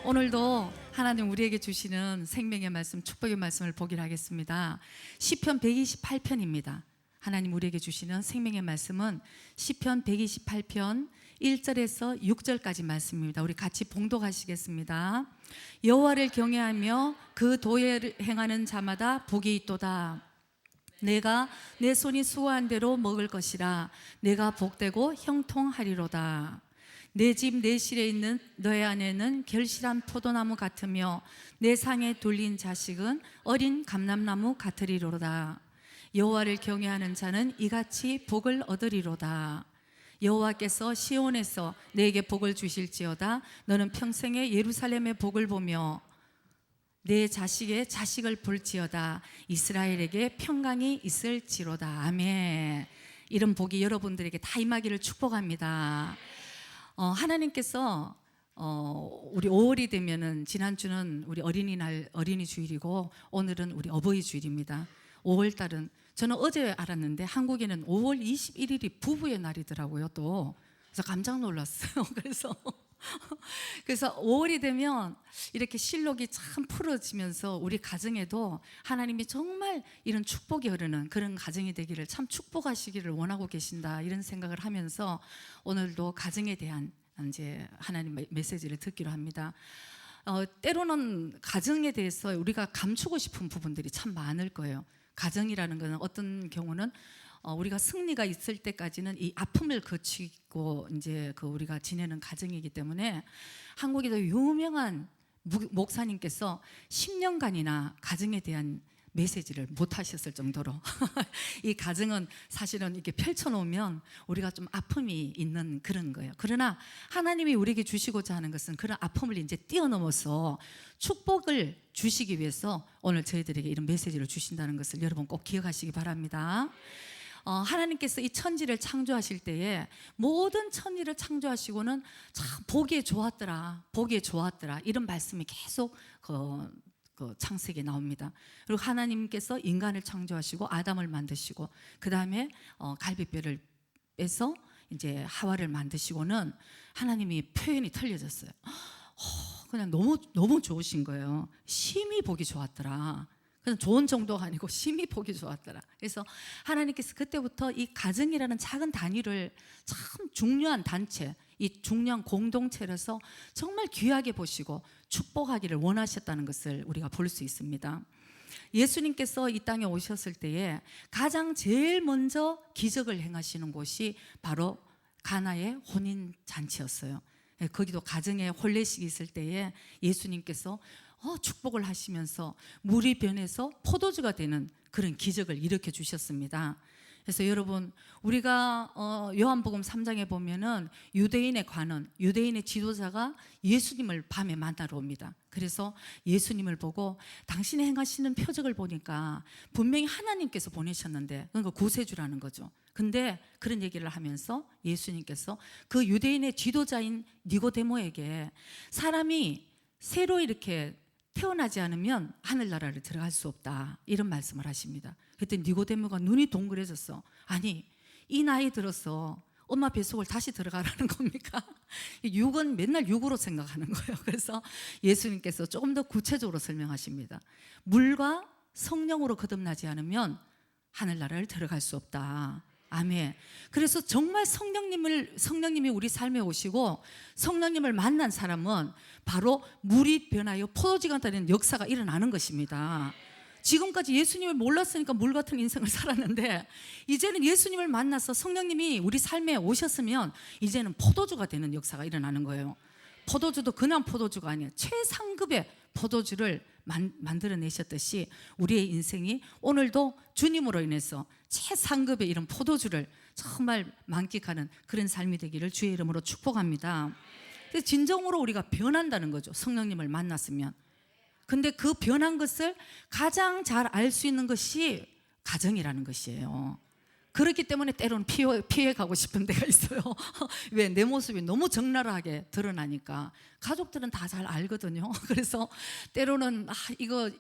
오늘도 하나님 우리에게 주시는 생명의 말씀, 축복의 말씀을 보기로 하겠습니다. 시편 128편입니다. 하나님 우리에게 주시는 생명의 말씀은 시편 128편 1절에서 6절까지 말씀입니다. 우리 같이 봉독하시겠습니다. 여호와를 경외하며 그 도를 행하는 자마다 복이 있도다. 내가 내 손이 수고한 대로 먹을 것이라. 내가 복되고 형통하리로다. 내 집 내 실에 있는 너의 아내는 결실한 포도나무 같으며 내 상에 둘린 자식은 어린 감람나무 같으리로다. 여호와를 경외하는 자는 이같이 복을 얻으리로다. 여호와께서 시온에서 내게 복을 주실지어다. 너는 평생에 예루살렘의 복을 보며 내 자식의 자식을 볼지어다. 이스라엘에게 평강이 있을지로다. 아멘. 이런 복이 여러분들에게 다 임하기를 축복합니다. 하나님께서 우리 5월이 되면은 지난주는 우리 어린이날 어린이 주일이고 오늘은 우리 어버이 주일입니다. 5월 달은 저는 어제 알았는데 한국에는 5월 21일이 부부의 날이더라고요. 또 그래서 깜짝 놀랐어요. 그래서 5월이 되면 이렇게 실록이 참 풀어지면서 우리 가정에도 하나님이 정말 이런 축복이 흐르는 그런 가정이 되기를 참 축복하시기를 원하고 계신다, 이런 생각을 하면서 오늘도 가정에 대한 이제 하나님 메시지를 듣기로 합니다. 때로는 가정에 대해서 우리가 감추고 싶은 부분들이 참 많을 거예요. 가정이라는 것은 어떤 경우는 우리가 승리가 있을 때까지는 이 아픔을 거치고 이제 우리가 지내는 가정이기 때문에 한국에도 유명한 목사님께서 10년간이나 가정에 대한 메시지를 못 하셨을 정도로 이 가정은 사실은 이렇게 펼쳐놓으면 우리가 좀 아픔이 있는 그런 거예요. 그러나 하나님이 우리에게 주시고자 하는 것은 그런 아픔을 이제 뛰어넘어서 축복을 주시기 위해서 오늘 저희들에게 이런 메시지를 주신다는 것을 여러분 꼭 기억하시기 바랍니다. 하나님께서 이 천지를 창조하실 때에 모든 천지를 창조하시고는 참 보기에 좋았더라, 보기에 좋았더라, 이런 말씀이 계속 창세기에 나옵니다. 그리고 하나님께서 인간을 창조하시고 아담을 만드시고 그 다음에 갈비뼈를 빼서 이제 하와를 만드시고는 하나님이 표현이 틀려졌어요. 그냥 너무 좋으신 거예요. 심히 보기 좋았더라. 그냥 좋은 정도가 아니고 심히 보기 좋았더라. 그래서 하나님께서 그때부터 이 가정이라는 작은 단위를 참 중요한 단체, 이 중요한 공동체로서 정말 귀하게 보시고 축복하기를 원하셨다는 것을 우리가 볼 수 있습니다. 예수님께서 이 땅에 오셨을 때에 가장 제일 먼저 기적을 행하시는 곳이 바로 가나의 혼인잔치였어요. 거기도 가정에 혼례식이 있을 때에 예수님께서 축복을 하시면서 물이 변해서 포도주가 되는 그런 기적을 일으켜 주셨습니다. 그래서 여러분, 우리가 요한복음 3장에 보면은 유대인의 관원, 유대인의 지도자가 예수님을 밤에 만나러 옵니다. 그래서 예수님을 보고 당신이 행하시는 표적을 보니까 분명히 하나님께서 보내셨는데, 그러니까 구세주라는 거죠. 근데 그런 얘기를 하면서 예수님께서 그 유대인의 지도자인 니고데모에게 사람이 새로 이렇게 태어나지 않으면 하늘나라를 들어갈 수 없다, 이런 말씀을 하십니다. 그때 니고데모가 눈이 동그래졌어. 아니, 이 나이 들어서 엄마 뱃속을 다시 들어가라는 겁니까? 육은 맨날 육으로 생각하는 거예요. 그래서 예수님께서 조금 더 구체적으로 설명하십니다. 물과 성령으로 거듭나지 않으면 하늘나라를 들어갈 수 없다. 아멘. 그래서 정말 성령님이 우리 삶에 오시고 성령님을 만난 사람은 바로 물이 변하여 포도주가 되는 역사가 일어나는 것입니다. 지금까지 예수님을 몰랐으니까 물 같은 인생을 살았는데 이제는 예수님을 만나서 성령님이 우리 삶에 오셨으면 이제는 포도주가 되는 역사가 일어나는 거예요. 포도주도 그냥 포도주가 아니에요. 최상급의 포도주를 만들어내셨듯이 우리의 인생이 오늘도 주님으로 인해서 최상급의 이런 포도주를 정말 만끽하는 그런 삶이 되기를 주의 이름으로 축복합니다. 그래서 진정으로 우리가 변한다는 거죠. 성령님을 만났으면. 근데 그 변한 것을 가장 잘 알 수 있는 것이 가정이라는 것이에요. 그렇기 때문에 때로는 피해가고 싶은 데가 있어요. 왜? 내 모습이 너무 적나라하게 드러나니까. 가족들은 다 잘 알거든요. 그래서 때로는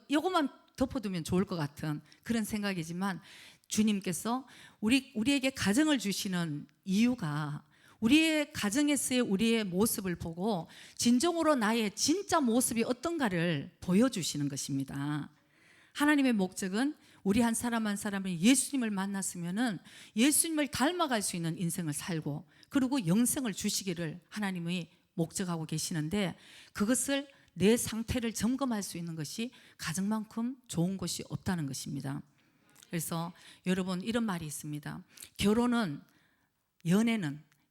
이거만 덮어두면 좋을 것 같은 그런 생각이지만 주님께서 우리에게 가정을 주시는 이유가 우리의 가정에서의 우리의 모습을 보고 진정으로 나의 진짜 모습이 어떤가를 보여주시는 것입니다. 하나님의 목적은 우리 한 사람 한 사람이 예수님을 만났으면은 예수님을 닮아갈 수 있는 인생을 살고 그리고 영생을 주시기를 하나님이 목적하고 계시는데 그것을 내 상태를 점검할 수 있는 것이 가정만큼 좋은 것이 없다는 것입니다. 그래서 여러분 이런 말이 있습니다.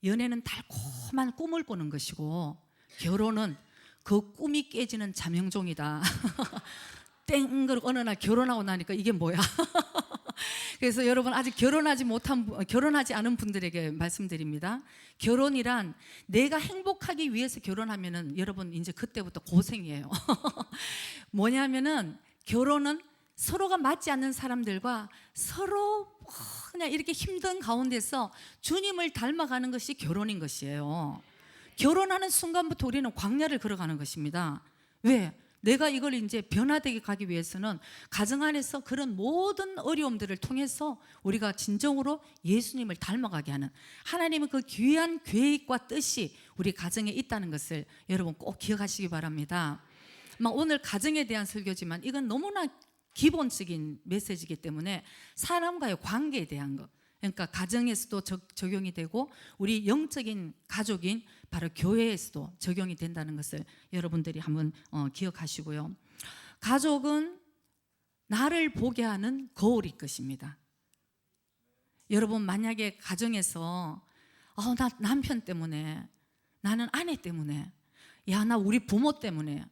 연애는 달콤한 꿈을 꾸는 것이고 결혼은 그 꿈이 깨지는 자명종이다. 땡 어느 날 결혼하고 나니까 이게 뭐야? 그래서 여러분 아직 결혼하지 않은 분들에게 말씀드립니다. 결혼이란 내가 행복하기 위해서 결혼하면은 여러분 이제 그때부터 고생이에요. 뭐냐면은 결혼은 서로가 맞지 않는 사람들과 서로 그냥 이렇게 힘든 가운데서 주님을 닮아가는 것이 결혼인 것이에요. 결혼하는 순간부터 우리는 광야를 걸어가는 것입니다. 왜? 내가 이걸 이제 변화되게 가기 위해서는 가정 안에서 그런 모든 어려움들을 통해서 우리가 진정으로 예수님을 닮아가게 하는 하나님의 그 귀한 계획과 뜻이 우리 가정에 있다는 것을 여러분 꼭 기억하시기 바랍니다. 오늘 가정에 대한 설교지만 이건 너무나 기본적인 메시지이기 때문에 사람과의 관계에 대한 것, 그러니까 가정에서도 적용이 되고 우리 영적인 가족인 바로 교회에서도 적용이 된다는 것을 여러분들이 한번 기억하시고요. 가족은 나를 보게 하는 거울일 것입니다. 여러분 만약에 가정에서 나 남편 때문에, 나는 아내 때문에, 나 우리 부모 때문에,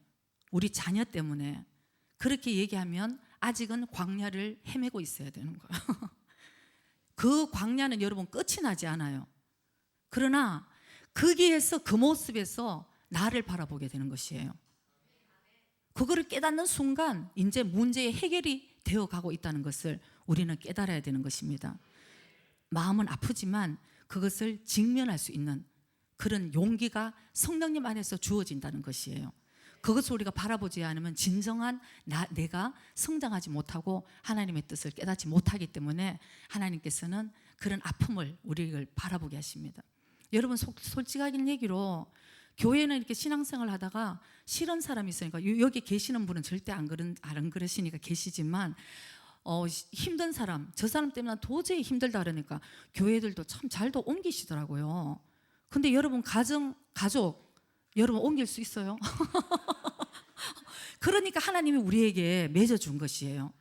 우리 자녀 때문에 그렇게 얘기하면 아직은 광야를 헤매고 있어야 되는 거예요. 그 광야는 여러분 끝이 나지 않아요. 그러나 거기에서 그 모습에서 나를 바라보게 되는 것이에요. 그거를 깨닫는 순간 이제 문제의 해결이 되어가고 있다는 것을 우리는 깨달아야 되는 것입니다. 마음은 아프지만 그것을 직면할 수 있는 그런 용기가 성령님 안에서 주어진다는 것이에요. 그것을 우리가 바라보지 않으면 진정한 내가 성장하지 못하고 하나님의 뜻을 깨닫지 못하기 때문에 하나님께서는 그런 아픔을 우리를 바라보게 하십니다. 여러분 솔직한 얘기로 교회는 이렇게 신앙생활 하다가 싫은 사람이 있으니까 여기 계시는 분은 절대 안 그러시니까 계시지만 힘든 사람, 저 사람 때문에 도저히 힘들다 그러니까 교회들도 참 잘도 옮기시더라고요. 근데 여러분 가족 여러분 옮길 수 있어요? 그러니까 하나님이 우리에게 맺어준 것이에요.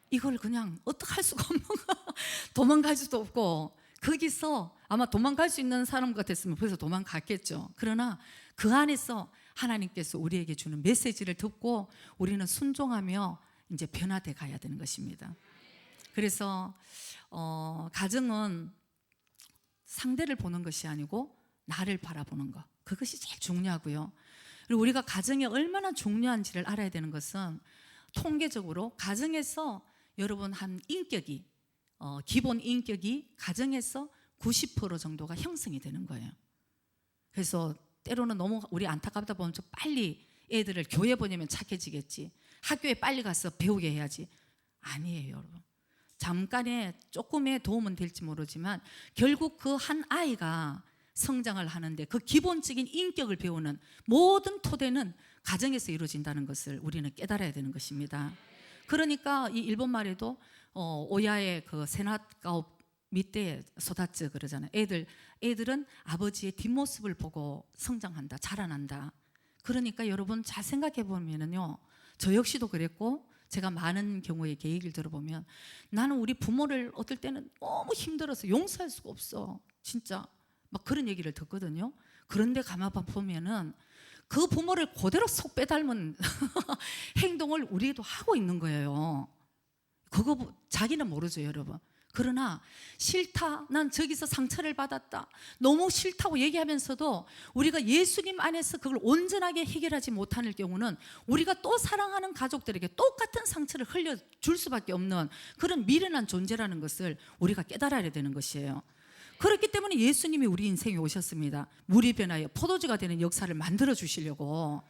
이걸 그냥 어떡할 수가 없는 거야. 도망갈 수도 없고 거기서 아마 도망갈 수 있는 사람 같았으면 벌써 도망갔겠죠. 그러나 그 안에서 하나님께서 우리에게 주는 메시지를 듣고 우리는 순종하며 이제 변화돼 가야 되는 것입니다. 그래서 가정은 상대를 보는 것이 아니고 나를 바라보는 것, 그것이 제일 중요하고요. 그리고 우리가 가정이 얼마나 중요한지를 알아야 되는 것은 통계적으로 가정에서 여러분 한 인격이 기본 인격이 가정에서 90% 정도가 형성이 되는 거예요. 그래서 때로는 너무 우리 안타깝다 보면 좀 빨리 애들을 교회 보내면 착해지겠지, 학교에 빨리 가서 배우게 해야지. 아니에요, 여러분. 잠깐의 조금의 도움은 될지 모르지만 결국 그 한 아이가 성장을 하는데 그 기본적인 인격을 배우는 모든 토대는 가정에서 이루어진다는 것을 우리는 깨달아야 되는 것입니다. 그러니까 이 일본 말에도 오야의 그 세나가오 밑에 소다츠 그러잖아요. 애들은 아버지의 뒷모습을 보고 성장한다, 자라난다. 그러니까 여러분 잘 생각해 보면은요, 저 역시도 그랬고 제가 많은 경우에 얘기를 들어보면 나는 우리 부모를 어떨 때는 너무 힘들어서 용서할 수가 없어, 진짜 막 그런 얘기를 듣거든요. 그런데 가만 보면은 그 부모를 그대로 속 빼닮은 행동을 우리도 하고 있는 거예요. 그거 자기는 모르죠, 여러분. 그러나 싫다, 난 저기서 상처를 받았다, 너무 싫다고 얘기하면서도 우리가 예수님 안에서 그걸 온전하게 해결하지 못하는 경우는 우리가 또 사랑하는 가족들에게 똑같은 상처를 흘려줄 수밖에 없는 그런 미련한 존재라는 것을 우리가 깨달아야 되는 것이에요. 그렇기 때문에 예수님이 우리 인생에 오셨습니다. 물이 변하여 포도주가 되는 역사를 만들어 주시려고.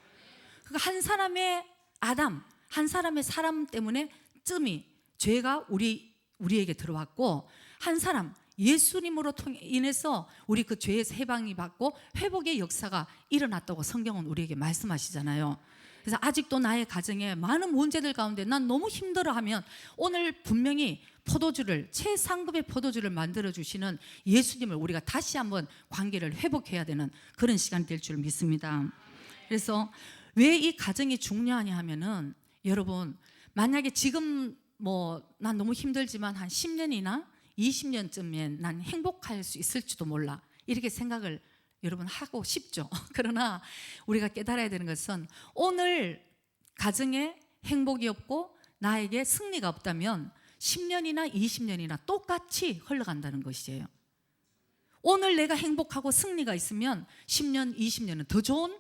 그러니까 한 사람의 아담, 한 사람의 사람 때문에 죄가 우리에게 들어왔고, 한 사람 예수님으로 인해서 우리 그 죄에서 해방이 받고 회복의 역사가 일어났다고 성경은 우리에게 말씀하시잖아요. 그래서 아직도 나의 가정에 많은 문제들 가운데 난 너무 힘들어하면 오늘 분명히 포도주를, 최상급의 포도주를 만들어주시는 예수님을 우리가 다시 한번 관계를 회복해야 되는 그런 시간이 될 줄 믿습니다. 그래서 왜 이 가정이 중요하냐 하면은, 여러분, 만약에 지금 난 너무 힘들지만 한 10년이나 20년쯤엔 난 행복할 수 있을지도 몰라, 이렇게 생각을 여러분 하고 싶죠. 그러나 우리가 깨달아야 되는 것은, 오늘 가정에 행복이 없고 나에게 승리가 없다면 10년이나 20년이나 똑같이 흘러간다는 것이에요. 오늘 내가 행복하고 승리가 있으면 10년, 20년은 더 좋은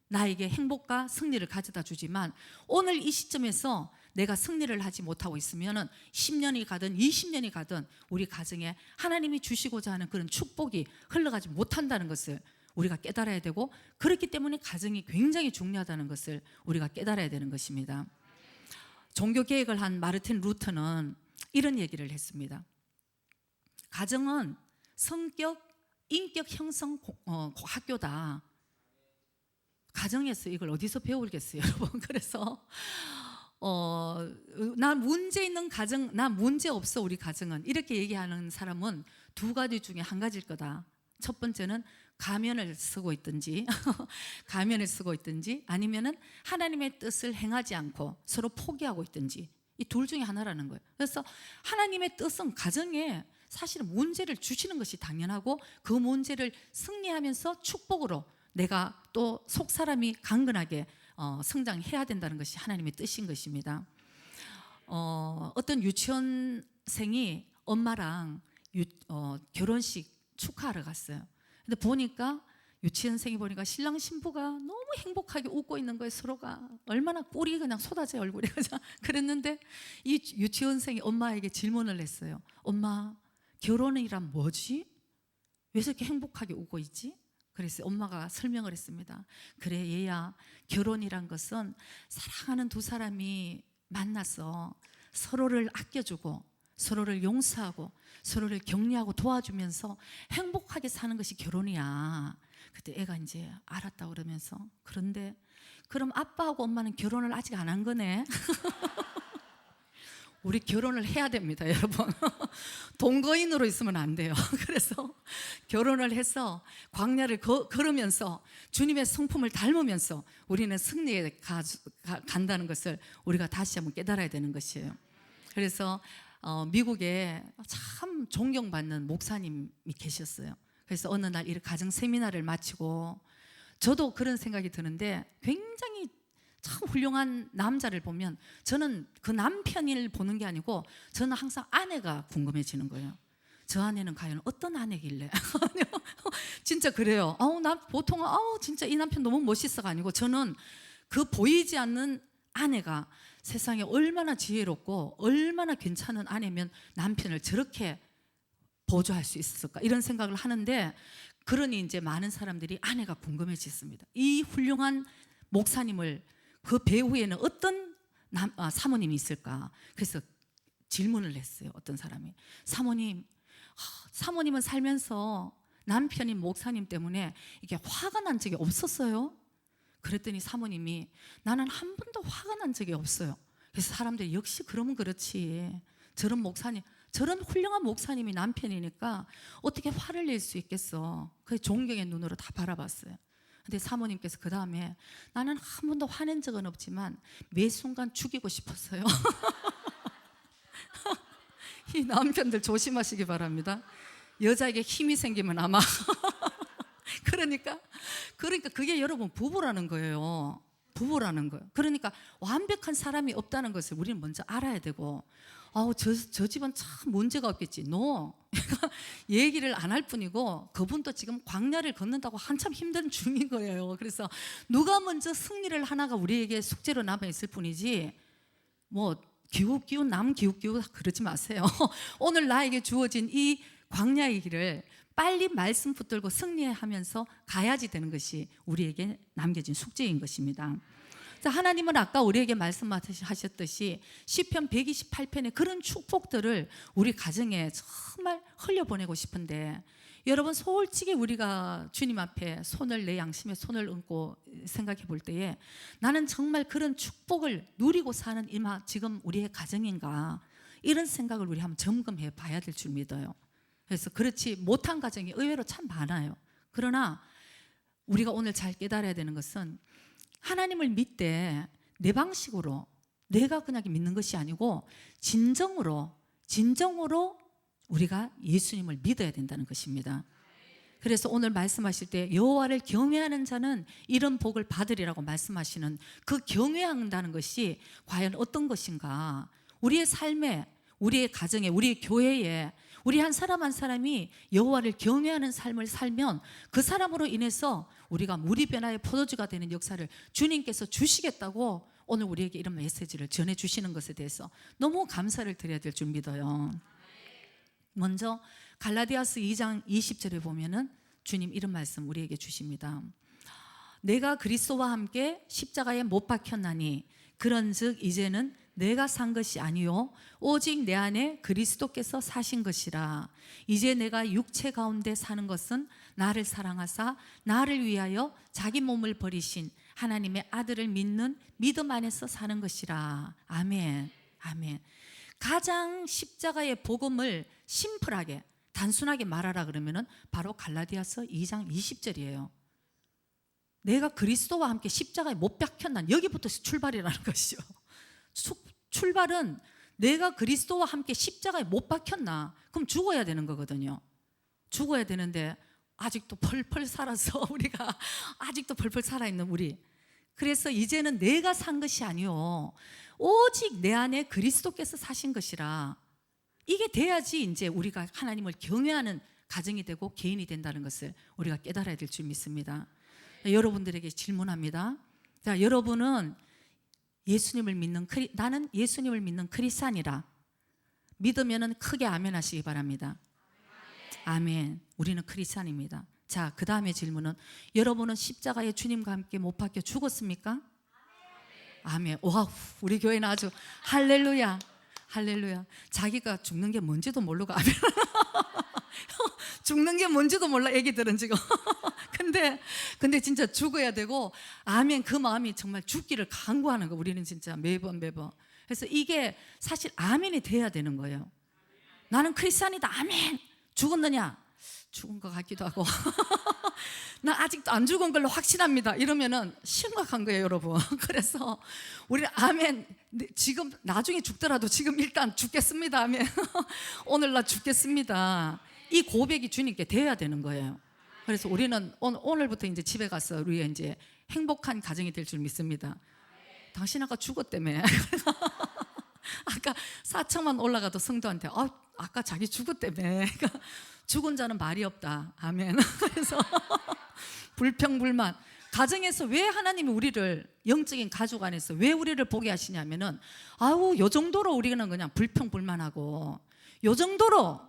나에게 행복과 승리를 가져다 주지만, 오늘 이 시점에서 내가 승리를 하지 못하고 있으면 10년이 가든 20년이 가든 우리 가정에 하나님이 주시고자 하는 그런 축복이 흘러가지 못한다는 것을 우리가 깨달아야 되고, 그렇기 때문에 가정이 굉장히 중요하다는 것을 우리가 깨달아야 되는 것입니다. 종교개혁을 한 마르틴 루터는 이런 얘기를 했습니다. 가정은 성격, 인격 형성 학교다. 가정에서 이걸 어디서 배우겠어요, 여러분? 그래서 나 문제 있는 가정, 나 문제 없어 우리 가정은, 이렇게 얘기하는 사람은 두 가지 중에 한 가지일 거다. 첫 번째는 가면을 쓰고 있든지 가면을 쓰고 있든지, 아니면은 하나님의 뜻을 행하지 않고 서로 포기하고 있든지, 이 둘 중에 하나라는 거예요. 그래서 하나님의 뜻은 가정에 사실은 문제를 주시는 것이 당연하고, 그 문제를 승리하면서 축복으로 내가 또 속사람이 강건하게 성장해야 된다는 것이 하나님의 뜻인 것입니다. 어떤 유치원생이 엄마랑 결혼식 축하하러 갔어요. 근데 보니까 유치원생이 보니까 신랑 신부가 너무 행복하게 웃고 있는 거예요. 서로가 얼마나 꿀이 그냥 쏟아져요, 얼굴에. 그랬는데 이 유치원생이 엄마에게 질문을 했어요. 엄마, 결혼이란 뭐지? 왜 이렇게 행복하게 웃고 있지? 그래서 엄마가 설명을 했습니다. 그래, 얘야, 결혼이란 것은 사랑하는 두 사람이 만나서 서로를 아껴주고 서로를 용서하고 서로를 격려하고 도와주면서 행복하게 사는 것이 결혼이야. 그때 애가 이제 알았다 그러면서, 그런데 그럼 아빠하고 엄마는 결혼을 아직 안 한 거네. 우리 결혼을 해야 됩니다, 여러분. 동거인으로 있으면 안 돼요. 그래서 결혼을 해서 광야를 걸으면서 주님의 성품을 닮으면서 우리는 승리에 간다는 것을 우리가 다시 한번 깨달아야 되는 것이에요. 그래서 미국에 참 존경받는 목사님이 계셨어요. 그래서 어느 날 이 가정 세미나를 마치고 저도 그런 생각이 드는데, 굉장히 참 훌륭한 남자를 보면 저는 그 남편을 보는 게 아니고 저는 항상 아내가 궁금해지는 거예요. 저 아내는 과연 어떤 아내길래? 진짜 그래요. 나 보통 진짜 이 남편 너무 멋있어가 아니고, 저는 그 보이지 않는 아내가 세상에 얼마나 지혜롭고 얼마나 괜찮은 아내면 남편을 저렇게 보조할 수 있었을까, 이런 생각을 하는데, 그러니 이제 많은 사람들이 아내가 궁금해졌습니다. 이 훌륭한 목사님을 그 배후에는 어떤 사모님이 있을까? 그래서 질문을 했어요. 어떤 사람이, 사모님은 살면서 남편인 목사님 때문에 이게 화가 난 적이 없었어요? 그랬더니 사모님이, 나는 한 번도 화가 난 적이 없어요. 그래서 사람들이, 역시 그러면 그렇지, 저런 목사님, 저런 훌륭한 목사님이 남편이니까 어떻게 화를 낼 수 있겠어. 그래서 존경의 눈으로 다 바라봤어요. 근데 사모님께서 그 다음에, 나는 한 번도 화낸 적은 없지만 매 순간 죽이고 싶었어요. 이 남편들 조심하시기 바랍니다. 여자에게 힘이 생기면 아마 그러니까 그게 여러분 부부라는 거예요. 부부라는 거예요. 그러니까 완벽한 사람이 없다는 것을 우리는 먼저 알아야 되고, 저 집은 참 문제가 없겠지. 얘기를 안 할 뿐이고, 그분도 지금 광야를 걷는다고 한참 힘든 중인 거예요. 그래서 누가 먼저 승리를 하나가 우리에게 숙제로 남아 있을 뿐이지, 기웃기웃 남 기웃기웃 그러지 마세요. 오늘 나에게 주어진 이 광야의 길을 빨리 말씀 붙들고 승리하면서 가야지 되는 것이 우리에게 남겨진 숙제인 것입니다. 자, 하나님은 아까 우리에게 말씀하셨듯이 시편 128편의 그런 축복들을 우리 가정에 정말 흘려보내고 싶은데, 여러분 솔직히 우리가 주님 앞에 손을, 내 양심에 손을 얹고 생각해 볼 때에 나는 정말 그런 축복을 누리고 사는 지금 우리의 가정인가, 이런 생각을 우리 한번 점검해 봐야 될 줄 믿어요. 그래서 그렇지 못한 가정이 의외로 참 많아요. 그러나 우리가 오늘 잘 깨달아야 되는 것은, 하나님을 믿되 내 방식으로 내가 그냥 믿는 것이 아니고 진정으로 우리가 예수님을 믿어야 된다는 것입니다. 그래서 오늘 말씀하실 때 여호와를 경외하는 자는 이런 복을 받으리라고 말씀하시는 그 경외한다는 것이 과연 어떤 것인가, 우리의 삶에, 우리의 가정에, 우리의 교회에 우리 한 사람 한 사람이 여호와를 경외하는 삶을 살면 그 사람으로 인해서 우리가 물이 변화의 포도주가 되는 역사를 주님께서 주시겠다고 오늘 우리에게 이런 메시지를 전해주시는 것에 대해서 너무 감사를 드려야 될 줄 믿어요. 먼저 갈라디아서 2장 20절에 보면은 주님 이런 말씀 우리에게 주십니다. 내가 그리스도와 함께 십자가에 못 박혔나니 그런즉 이제는 내가 산 것이 아니요 오직 내 안에 그리스도께서 사신 것이라. 이제 내가 육체 가운데 사는 것은 나를 사랑하사 나를 위하여 자기 몸을 버리신 하나님의 아들을 믿는 믿음 안에서 사는 것이라. 아멘. 아멘. 가장 십자가의 복음을 심플하게 단순하게 말하라 그러면은 바로 갈라디아서 2장 20절이에요. 내가 그리스도와 함께 십자가에 못 박혔난, 여기부터 출발이라는 것이죠. 출발은 내가 그리스도와 함께 십자가에 못 박혔나, 그럼 죽어야 되는 거거든요. 죽어야 되는데 아직도 펄펄 살아서 우리가 아직도 펄펄 살아있는 우리. 그래서 이제는 내가 산 것이 아니요 오직 내 안에 그리스도께서 사신 것이라. 이게 돼야지 이제 우리가 하나님을 경외하는 가정이 되고 개인이 된다는 것을 우리가 깨달아야 될 줄 믿습니다. 여러분들에게 질문합니다. 자, 여러분은 예수님을 믿는 나는 예수님을 믿는 크리스찬이라 믿으면은 크게 아멘 하시기 바랍니다. 아멘. 우리는 크리스찬입니다. 자, 그 다음에 질문은, 여러분은 십자가에 주님과 함께 못 박혀 죽었습니까? 아멘. 와, 우리 교회는 아주 할렐루야, 할렐루야. 자기가 죽는 게 뭔지도 모르고 아멘. 죽는 게 뭔지도 몰라 애기들은 지금. 근데 진짜 죽어야 되고 아멘, 그 마음이 정말 죽기를 간구하는 거. 우리는 진짜 매번. 그래서 이게 사실 아멘이 돼야 되는 거예요. 나는 크리스찬이다. 아멘. 죽었느냐? 죽은 것 같기도 하고 나 아직도 안 죽은 걸로 확신합니다. 이러면은 심각한 거예요, 여러분. 그래서 우리는 아멘, 지금 나중에 죽더라도 지금 일단 죽겠습니다. 아멘. 오늘 나 죽겠습니다. 이 고백이 주님께 돼야 되는 거예요. 그래서 우리는 오늘부터 이제 집에 가서 우리 이제 행복한 가정이 될 줄 믿습니다. 당신 아까 죽었다며. 아까 4층만 올라가도 성도한테 아까 자기 죽었다며. 그러니까 죽은 자는 말이 없다. 아멘. 그래서 불평불만. 가정에서 왜 하나님이 우리를, 영적인 가족 안에서 왜 우리를 보게 하시냐면은 요 정도로 우리는 그냥 불평불만하고, 요 정도로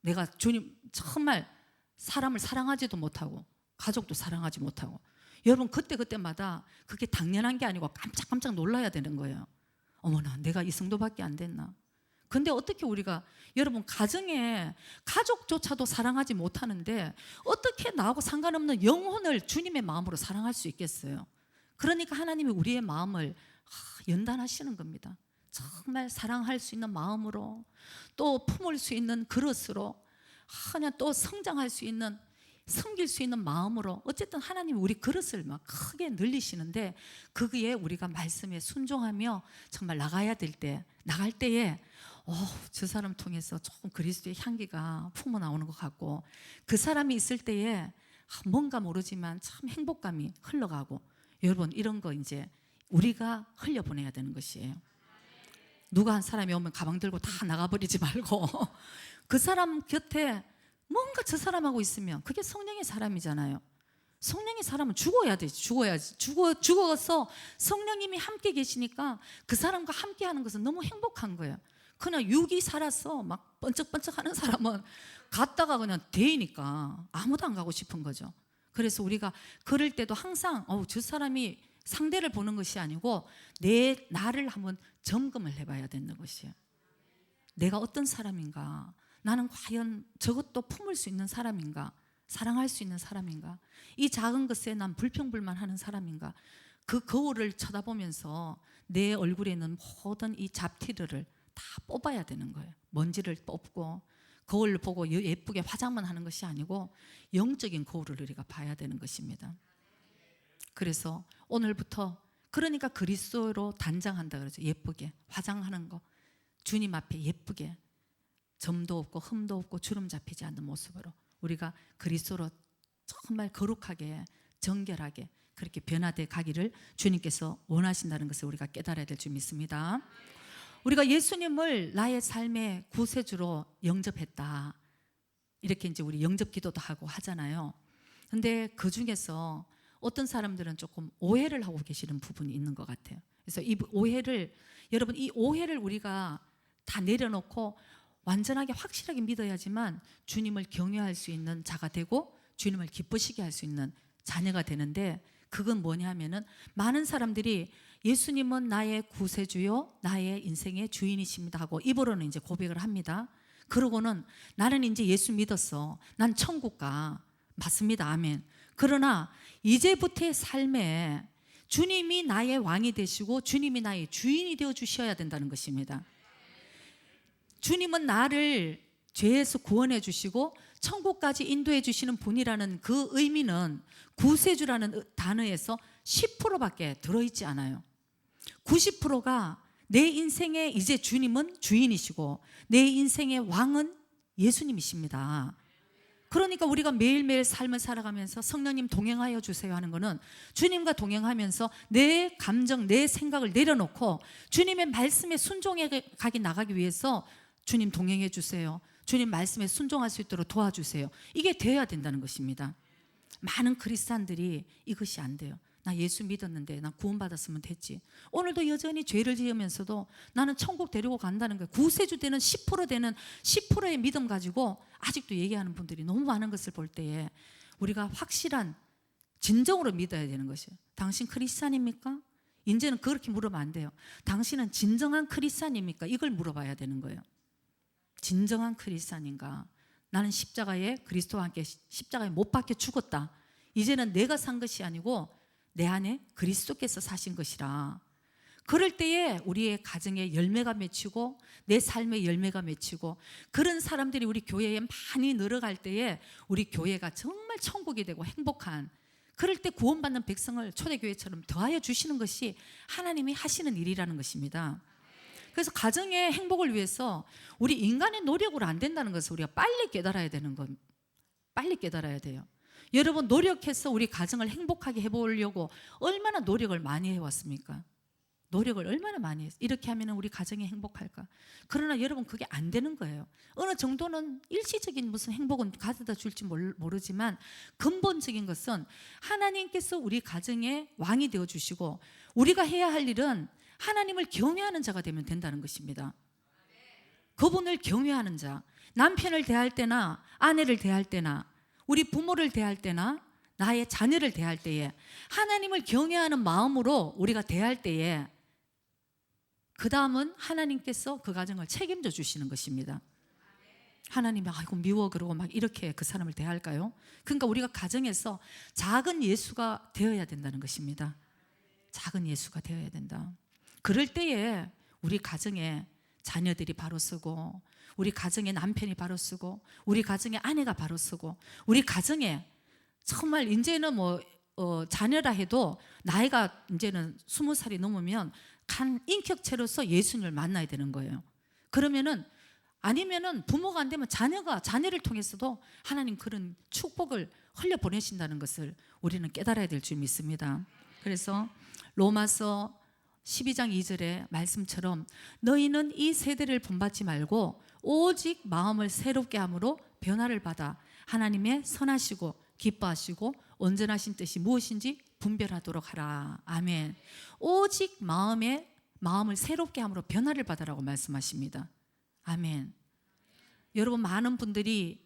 내가 주님 정말 사람을 사랑하지도 못하고 가족도 사랑하지 못하고. 여러분 그때마다 그게 당연한 게 아니고 깜짝깜짝 놀라야 되는 거예요. 어머나, 내가 이 정도밖에 안 됐나. 근데 어떻게 우리가, 여러분 가정에 가족조차도 사랑하지 못하는데 어떻게 나하고 상관없는 영혼을 주님의 마음으로 사랑할 수 있겠어요? 그러니까 하나님이 우리의 마음을 연단하시는 겁니다. 정말 사랑할 수 있는 마음으로, 또 품을 수 있는 그릇으로, 그냥 또 성장할 수 있는, 섬길 수 있는 마음으로, 어쨌든 하나님이 우리 그릇을 막 크게 늘리시는데, 그게 우리가 말씀에 순종하며 정말 나갈 때에 저 사람 통해서 조금 그리스도의 향기가 품어 나오는 것 같고, 그 사람이 있을 때에 뭔가 모르지만 참 행복감이 흘러가고. 여러분 이런 거 이제 우리가 흘려보내야 되는 것이에요. 누가 한 사람이 오면 가방 들고 다 나가버리지 말고 그 사람 곁에 뭔가 저 사람하고 있으면 그게 성령의 사람이잖아요. 성령의 사람은 죽어야 되지. 죽어서 성령님이 함께 계시니까 그 사람과 함께 하는 것은 너무 행복한 거예요. 그냥 육이 살아서 막 번쩍번쩍 하는 사람은 갔다가 그냥 데이니까 아무도 안 가고 싶은 거죠. 그래서 우리가 그럴 때도 항상 저 사람이 상대를 보는 것이 아니고 나를 한번 점검을 해봐야 되는 것이에요. 내가 어떤 사람인가? 나는 과연 저것도 품을 수 있는 사람인가? 사랑할 수 있는 사람인가? 이 작은 것에 난 불평불만하는 사람인가? 그 거울을 쳐다보면서 내 얼굴에 있는 모든 이 잡티들을 다 뽑아야 되는 거예요. 먼지를 뽑고 거울을 보고 예쁘게 화장만 하는 것이 아니고 영적인 거울을 우리가 봐야 되는 것입니다. 그래서 오늘부터 그러니까 그리스도로 단장한다 그러죠. 예쁘게 화장하는 거, 주님 앞에 예쁘게 점도 없고 흠도 없고 주름 잡히지 않는 모습으로 우리가 그리스도로 정말 거룩하게 정결하게 그렇게 변화돼 가기를 주님께서 원하신다는 것을 우리가 깨달아야 될 줄 믿습니다. 우리가 예수님을 나의 삶의 구세주로 영접했다. 이렇게 이제 우리 영접 기도도 하고 하잖아요. 근데 그 중에서 어떤 사람들은 조금 오해를 하고 계시는 부분이 있는 것 같아요. 그래서 이 오해를 여러분 이 오해를 우리가 다 내려놓고 완전하게 확실하게 믿어야지만 주님을 경외할 수 있는 자가 되고 주님을 기쁘시게 할 수 있는 자녀가 되는데 그건 뭐냐 하면은 많은 사람들이 예수님은 나의 구세주요 나의 인생의 주인이십니다 하고 입으로는 이제 고백을 합니다. 그러고는 나는 이제 예수 믿었어. 난 천국 가. 맞습니다. 아멘. 그러나 이제부터의 삶에 주님이 나의 왕이 되시고 주님이 나의 주인이 되어 주셔야 된다는 것입니다. 주님은 나를 죄에서 구원해 주시고 천국까지 인도해 주시는 분이라는 그 의미는 구세주라는 단어에서 10%밖에 들어있지 않아요. 90%가 내 인생의 이제 주님은 주인이시고 내 인생의 왕은 예수님이십니다. 그러니까 우리가 매일매일 삶을 살아가면서 성령님 동행하여 주세요 하는 것은 주님과 동행하면서 내 감정, 내 생각을 내려놓고 주님의 말씀에 순종해 나가기 위해서 주님 동행해 주세요. 주님 말씀에 순종할 수 있도록 도와주세요. 이게 되어야 된다는 것입니다. 많은 크리스찬들이 이것이 안 돼요. 나 예수 믿었는데 나 구원받았으면 됐지. 오늘도 여전히 죄를 지으면서도 나는 천국 데리고 간다는 거예요. 구세주 되는 10% 되는 10%의 믿음 가지고 아직도 얘기하는 분들이 너무 많은 것을 볼 때에 우리가 확실한 진정으로 믿어야 되는 것이에요. 당신 크리스찬입니까? 이제는 그렇게 물으면 안 돼요. 당신은 진정한 크리스찬입니까? 이걸 물어봐야 되는 거예요. 진정한 크리스찬인가? 나는 십자가에 그리스도와 함께 십자가에 못 박혀 죽었다. 이제는 내가 산 것이 아니고 내 안에 그리스도께서 사신 것이라. 그럴 때에 우리의 가정에 열매가 맺히고 내 삶의 열매가 맺히고 그런 사람들이 우리 교회에 많이 늘어갈 때에 우리 교회가 정말 천국이 되고 행복한, 그럴 때 구원받는 백성을 초대교회처럼 더하여 주시는 것이 하나님이 하시는 일이라는 것입니다. 그래서 가정의 행복을 위해서 우리 인간의 노력으로 안 된다는 것을 우리가 빨리 깨달아야 되는 건 빨리 깨달아야 돼요. 여러분 노력해서 우리 가정을 행복하게 해보려고 얼마나 노력을 많이 해왔습니까? 노력을 얼마나 많이 했어요. 이렇게 하면 우리 가정이 행복할까? 그러나 여러분 그게 안 되는 거예요. 어느 정도는 일시적인 무슨 행복은 가져다 줄지 모르지만 근본적인 것은 하나님께서 우리 가정의 왕이 되어주시고 우리가 해야 할 일은 하나님을 경외하는 자가 되면 된다는 것입니다. 그분을 경외하는 자, 남편을 대할 때나 아내를 대할 때나 우리 부모를 대할 때나 나의 자녀를 대할 때에 하나님을 경외하는 마음으로 우리가 대할 때에 그 다음은 하나님께서 그 가정을 책임져 주시는 것입니다. 하나님이 아이고 미워 그러고 막 이렇게 그 사람을 대할까요? 그러니까 우리가 가정에서 작은 예수가 되어야 된다는 것입니다. 작은 예수가 되어야 된다. 그럴 때에 우리 가정에 자녀들이 바로 서고 우리 가정에 남편이 바로 서고 우리 가정에 아내가 바로 서고 우리 가정에 정말 이제는 자녀라 해도 나이가 이제는 20살이 넘으면 간 인격체로서 예수님을 만나야 되는 거예요. 그러면은 아니면은 부모가 안 되면 자녀가 자녀를 통해서도 하나님 그런 축복을 흘려 보내신다는 것을 우리는 깨달아야 될 줄 믿습니다. 그래서 로마서 12장 2절의 말씀처럼 너희는 이 세대를 본받지 말고 오직 마음을 새롭게 함으로 변화를 받아 하나님의 선하시고 기뻐하시고 온전하신 뜻이 무엇인지 분별하도록 하라. 아멘. 오직 마음을 새롭게 함으로 변화를 받으라고 말씀하십니다. 아멘. 여러분 많은 분들이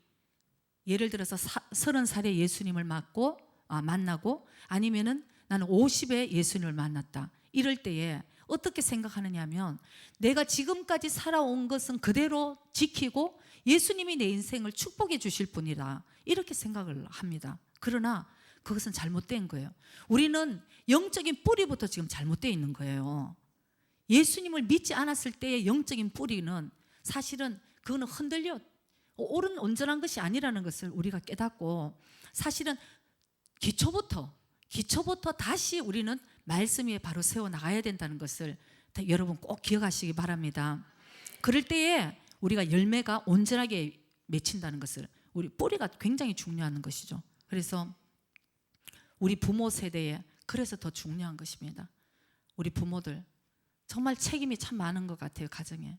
예를 들어서 30살에 예수님을 만나고 아니면은 나는 50에 예수님을 만났다. 이럴 때에 어떻게 생각하느냐 하면 내가 지금까지 살아온 것은 그대로 지키고 예수님이 내 인생을 축복해 주실 분이다. 이렇게 생각을 합니다. 그러나 그것은 잘못된 거예요. 우리는 영적인 뿌리부터 지금 잘못되어 있는 거예요. 예수님을 믿지 않았을 때의 영적인 뿌리는 사실은 그거는 흔들려 옳은 온전한 것이 아니라는 것을 우리가 깨닫고 사실은 기초부터 다시 우리는 말씀 위에 바로 세워나가야 된다는 것을 여러분 꼭 기억하시기 바랍니다. 그럴 때에 우리가 열매가 온전하게 맺힌다는 것을 우리 뿌리가 굉장히 중요한 것이죠. 그래서 우리 부모 세대에 그래서 더 중요한 것입니다. 우리 부모들 정말 책임이 참 많은 것 같아요. 가정에.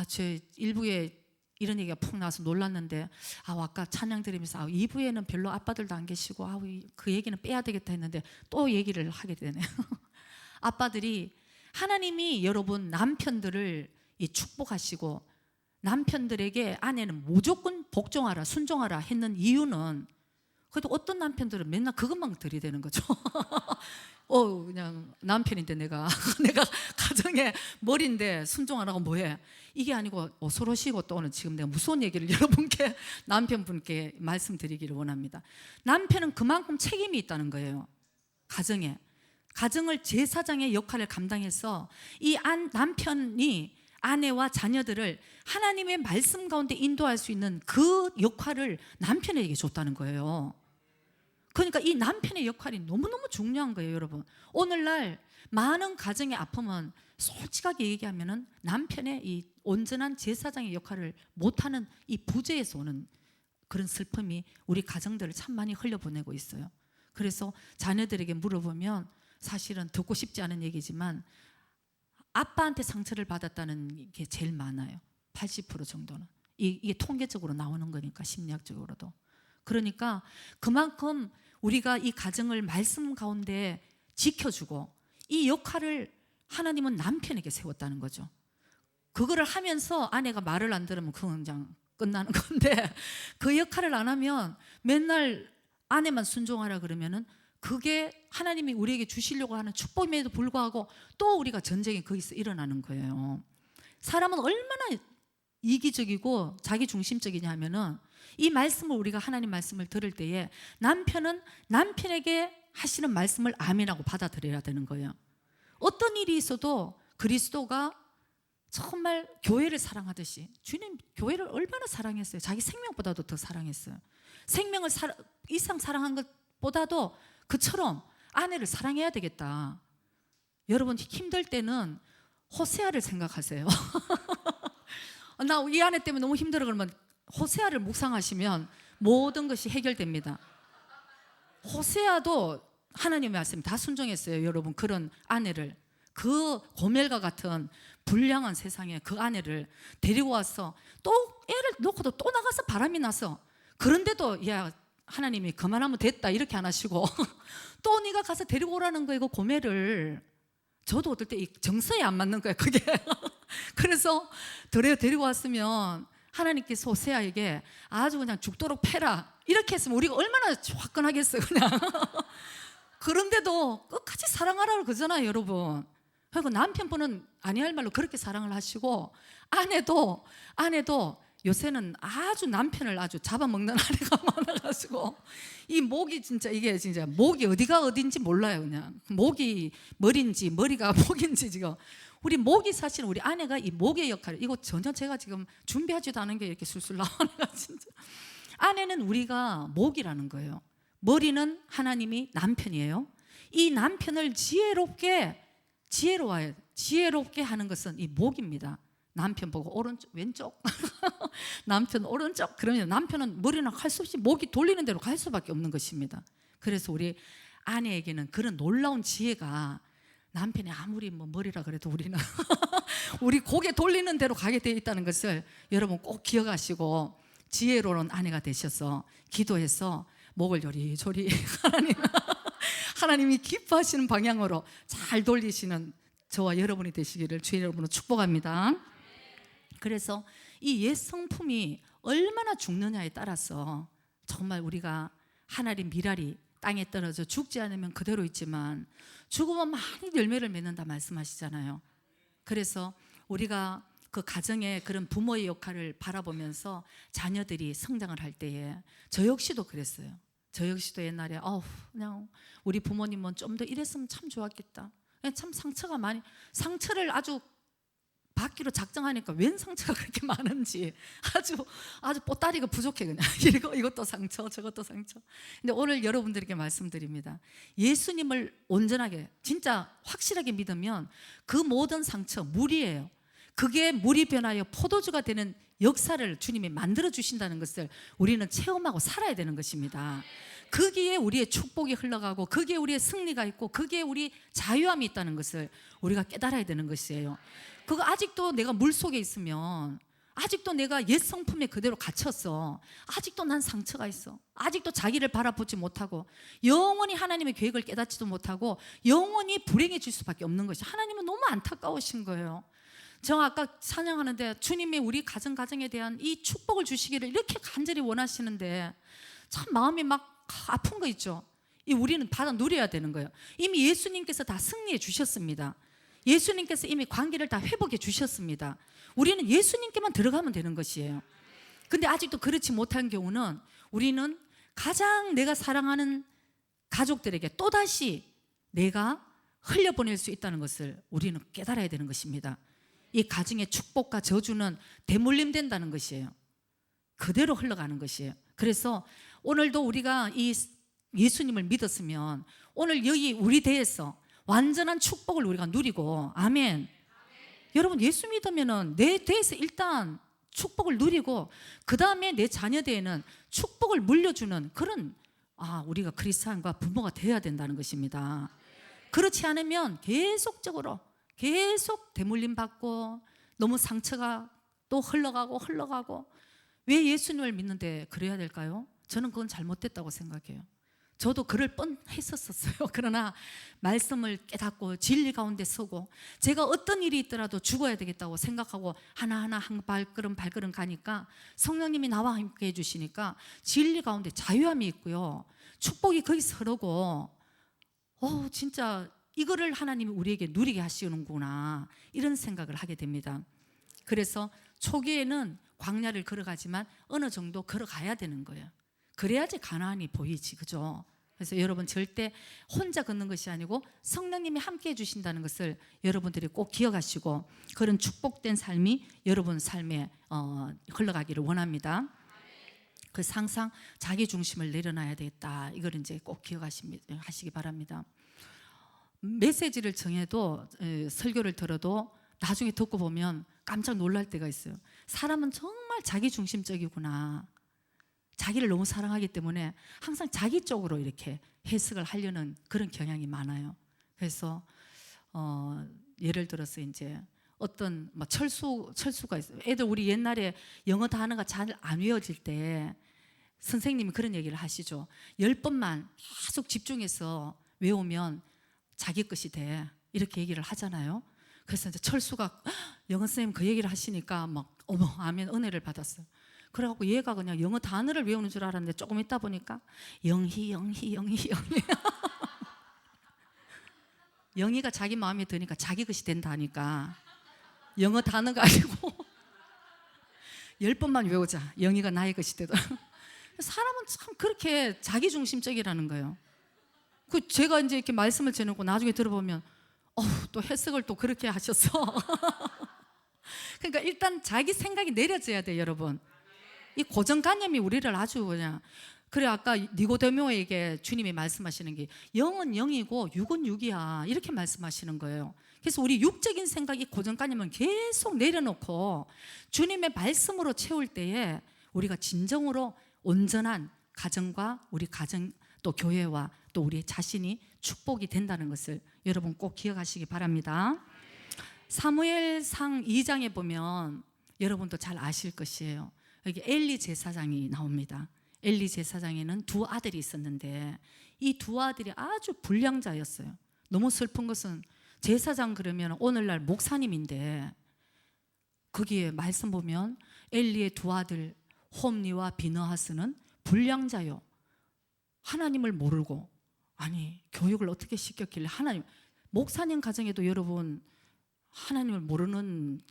제 일부에 이런 얘기가 푹 나와서 놀랐는데 아까 찬양 드리면서 2부에는 별로 아빠들도 안 계시고 그 얘기는 빼야 되겠다 했는데 또 얘기를 하게 되네요. 아빠들이 하나님이 여러분 남편들을 축복하시고 남편들에게 아내는 무조건 복종하라 순종하라 했는 이유는 그래도 어떤 남편들은 맨날 그것만 들이대는 거죠. 그냥 남편인데 내가 가정의 머리인데 순종하라고 뭐해? 이게 아니고 서로시고 또는 지금 내가 무서운 얘기를 여러분께 남편분께 말씀드리기를 원합니다. 남편은 그만큼 책임이 있다는 거예요. 가정에. 가정을 제사장의 역할을 감당해서 이 남편이 아내와 자녀들을 하나님의 말씀 가운데 인도할 수 있는 그 역할을 남편에게 줬다는 거예요. 그러니까 이 남편의 역할이 너무너무 중요한 거예요, 여러분. 오늘날 많은 가정의 아픔은 솔직하게 얘기하면은 남편의 이 온전한 제사장의 역할을 못하는 이 부재에서 오는 그런 슬픔이 우리 가정들을 참 많이 흘려보내고 있어요. 그래서 자녀들에게 물어보면 사실은 듣고 싶지 않은 얘기지만 아빠한테 상처를 받았다는 게 제일 많아요. 80% 정도는. 이게 통계적으로 나오는 거니까 심리학적으로도. 그러니까 그만큼 우리가 이 가정을 말씀 가운데 지켜주고 이 역할을 하나님은 남편에게 세웠다는 거죠. 그거를 하면서 아내가 말을 안 들으면 그건 그냥 끝나는 건데 그 역할을 안 하면 맨날 아내만 순종하라 그러면은 그게 하나님이 우리에게 주시려고 하는 축복임에도 불구하고 또 우리가 전쟁이 거기서 일어나는 거예요. 사람은 얼마나 이기적이고 자기중심적이냐 하면은 이 말씀을 우리가 하나님 말씀을 들을 때에 남편은 남편에게 하시는 말씀을 아멘하고 받아들여야 되는 거예요. 어떤 일이 있어도 그리스도가 정말 교회를 사랑하듯이 주님 교회를 얼마나 사랑했어요. 자기 생명보다도 더 사랑했어요. 생명을 이상 사랑한 것보다도 그처럼 아내를 사랑해야 되겠다. 여러분 힘들 때는 호세아를 생각하세요. 나 이 아내 때문에 너무 힘들어 그러면 호세아를 묵상하시면 모든 것이 해결됩니다. 호세아도 하나님의 말씀 다 순종했어요. 여러분 그런 아내를 그 고멜과 같은 불량한 세상에 그 아내를 데리고 와서 또 애를 놓고도 또 나가서 바람이 나서 그런데도 야 하나님이 그만하면 됐다 이렇게 안 하시고 또 네가 가서 데리고 오라는 거예요. 그 고멜을. 저도 어떨 때 이 정서에 안 맞는 거예요 그게. 그래서 데리고 왔으면 하나님께서 호세아에게 아주 그냥 죽도록 패라 이렇게 했으면 우리가 얼마나 화끈하겠어요 그냥. 그런데도 끝까지 사랑하라고 그러잖아요 여러분. 그리고 남편분은 아니할 말로 그렇게 사랑을 하시고 아내도 요새는 아주 남편을 아주 잡아먹는 아내가 많아가지고 이 목이 진짜 이게 진짜 목이 어디가 어딘지 몰라요. 그냥 목이 머리인지 머리가 목인지 지금 우리 목이 사실 우리 아내가 이 목의 역할 이거 전혀 제가 지금 준비하지도 않은 게 이렇게 술술 나오네요 진짜. 아내는 우리가 목이라는 거예요. 머리는 하나님이 남편이에요. 이 남편을 지혜롭게 하는 것은 이 목입니다. 남편 보고 오른쪽 왼쪽 남편 오른쪽 그러면 남편은 머리나 할 수 없이 목이 돌리는 대로 갈 수밖에 없는 것입니다. 그래서 우리 아내에게는 그런 놀라운 지혜가 남편이 아무리 머리라 그래도 우리는 우리 고개 돌리는 대로 가게 되어 있다는 것을 여러분 꼭 기억하시고 지혜로운 아내가 되셔서 기도해서 목을 요리조리 하나님이 기뻐하시는 방향으로 잘 돌리시는 저와 여러분이 되시기를 주의 이름으로 축복합니다. 그래서 이 옛 성품이 얼마나 죽느냐에 따라서 정말 우리가 하나님 미랄이 땅에 떨어져 죽지 않으면 그대로 있지만 죽으면 많이 열매를 맺는다 말씀하시잖아요. 그래서 우리가 그 가정의 그런 부모의 역할을 바라보면서 자녀들이 성장을 할 때에 저 역시도 그랬어요. 저 역시도 옛날에 그냥 우리 부모님은 좀 더 이랬으면 참 좋았겠다. 그냥 참 상처를 아주 받기로 작정하니까 웬 상처가 그렇게 많은지 아주 보따리가 부족해. 그냥 이것도 상처 저것도 상처. 근데 오늘 여러분들에게 말씀드립니다. 예수님을 온전하게 진짜 확실하게 믿으면 그 모든 상처 물이에요. 그게 물이 변하여 포도주가 되는 역사를 주님이 만들어 주신다는 것을 우리는 체험하고 살아야 되는 것입니다. 거기에 우리의 축복이 흘러가고 거기에 우리의 승리가 있고 거기에 우리 자유함이 있다는 것을 우리가 깨달아야 되는 것이에요. 그거 아직도 내가 물속에 있으면, 아직도 내가 옛 성품에 그대로 갇혔어, 아직도 난 상처가 있어, 아직도 자기를 바라보지 못하고 영원히 하나님의 계획을 깨닫지도 못하고 영원히 불행해질 수밖에 없는 것이, 하나님은 너무 안타까우신 거예요. 저 아까 찬양하는데 주님이 우리 가정에 대한 이 축복을 주시기를 이렇게 간절히 원하시는데 참 마음이 막 아픈 거 있죠. 우리는 받아 누려야 되는 거예요. 이미 예수님께서 다 승리해 주셨습니다. 예수님께서 이미 관계를 다 회복해 주셨습니다. 우리는 예수님께만 들어가면 되는 것이에요. 근데 아직도 그렇지 못한 경우는 우리는 가장 내가 사랑하는 가족들에게 또다시 내가 흘려보낼 수 있다는 것을 우리는 깨달아야 되는 것입니다. 이 가정의 축복과 저주는 대물림된다는 것이에요. 그대로 흘러가는 것이에요. 그래서 오늘도 우리가 이 예수님을 믿었으면 오늘 여기 우리 대에서 완전한 축복을 우리가 누리고, 아멘. 여러분, 예수 믿으면은 내 대에서 일단 축복을 누리고 그 다음에 내 자녀 대에는 축복을 물려주는 그런 우리가 크리스찬과 부모가 되어야 된다는 것입니다. 그렇지 않으면 계속적으로 계속 대물림 받고 너무 상처가 또 흘러가고. 왜 예수님을 믿는데 그래야 될까요? 저는 그건 잘못됐다고 생각해요. 저도 그럴 뻔했었어요. 그러나 말씀을 깨닫고 진리 가운데 서고 제가 어떤 일이 있더라도 죽어야 되겠다고 생각하고 하나하나 한 발걸음 가니까 성령님이 나와 함께 해주시니까 진리 가운데 자유함이 있고요, 축복이 거기서 흐르고 진짜 이거를 하나님이 우리에게 누리게 하시는구나, 이런 생각을 하게 됩니다. 그래서 초기에는 광야를 걸어가지만 어느 정도 걸어가야 되는 거예요. 그래야지 가나안이 보이지, 그죠? 그래서 여러분 절대 혼자 걷는 것이 아니고 성령님이 함께 해주신다는 것을 여러분들이 꼭 기억하시고 그런 축복된 삶이 여러분 삶에 흘러가기를 원합니다. 그래서 항상 자기 중심을 내려놔야 되겠다, 이걸 이제 꼭 기억하시기 바랍니다. 메시지를 정해도 설교를 들어도 나중에 듣고 보면 깜짝 놀랄 때가 있어요. 사람은 정말 자기 중심적이구나, 자기를 너무 사랑하기 때문에 항상 자기 쪽으로 이렇게 해석을 하려는 그런 경향이 많아요. 그래서 예를 들어서 이제 어떤 철수가 있어요. 애들 우리 옛날에 영어 단어가 잘 안 외워질 때 선생님이 그런 얘기를 하시죠. 10번만 계속 집중해서 외우면 자기 것이 돼, 이렇게 얘기를 하잖아요. 그래서 이제 철수가 영어 선생님 그 얘기를 하시니까 막 어머 아멘 은혜를 받았어요. 그래갖고 얘가 그냥 영어 단어를 외우는 줄 알았는데 조금 있다 보니까 영희 영희가 자기 마음에 드니까 자기 것이 된다 하니까 영어 단어가 아니고 10번만 외우자, 영희가 나의 것이 되더라. 사람은 참 그렇게 자기중심적이라는 거예요. 제가 이제 이렇게 말씀을 전하고 나중에 들어보면 또 해석을 또 그렇게 하셨어. 그러니까 일단 자기 생각이 내려져야 돼요, 여러분. 이 고정관념이 우리를 아주 그냥, 그래 아까 니고데모에게 주님이 말씀하시는 게 영은 영이고 육은 육이야, 이렇게 말씀하시는 거예요. 그래서 우리 육적인 생각, 이 고정관념은 계속 내려놓고 주님의 말씀으로 채울 때에 우리가 진정으로 온전한 가정과 우리 가정 또 교회와 또 우리 자신이 축복이 된다는 것을 여러분 꼭 기억하시기 바랍니다. 사무엘상 2장에 보면 여러분도 잘 아실 것이에요. 여기 엘리 제사장이 나옵니다. 엘리 제사장에는 두 아들이 있었는데 이 두 아들이 아주 불량자였어요. 너무 슬픈 것은 제사장 그러면 오늘날 목사님인데 거기에 말씀 보면 엘리의 두 아들 홈니와 비느하스는 불량자요, 하나님을 모르고 아니, 교육을 어떻게 시켰길래 하나님, 목사님 가정에도 여러분 하나님을 모르는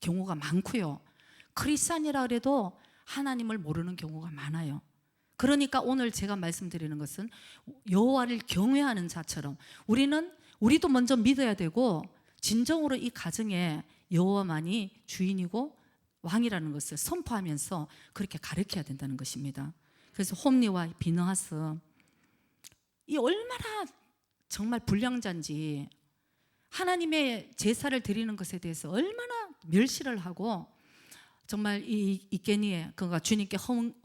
경우가 많고요. 크리스찬이라 그래도 하나님을 모르는 경우가 많아요. 그러니까 오늘 제가 말씀드리는 것은 여호와를 경외하는 자처럼 우리도 먼저 믿어야 되고 진정으로 이 가정에 여호와만이 주인이고 왕이라는 것을 선포하면서 그렇게 가르쳐야 된다는 것입니다. 그래서 홈리와 비느하스, 이 얼마나 정말 불량자인지, 하나님의 제사를 드리는 것에 대해서 얼마나 멸시를 하고, 정말 이 이깨니에 그가 주님께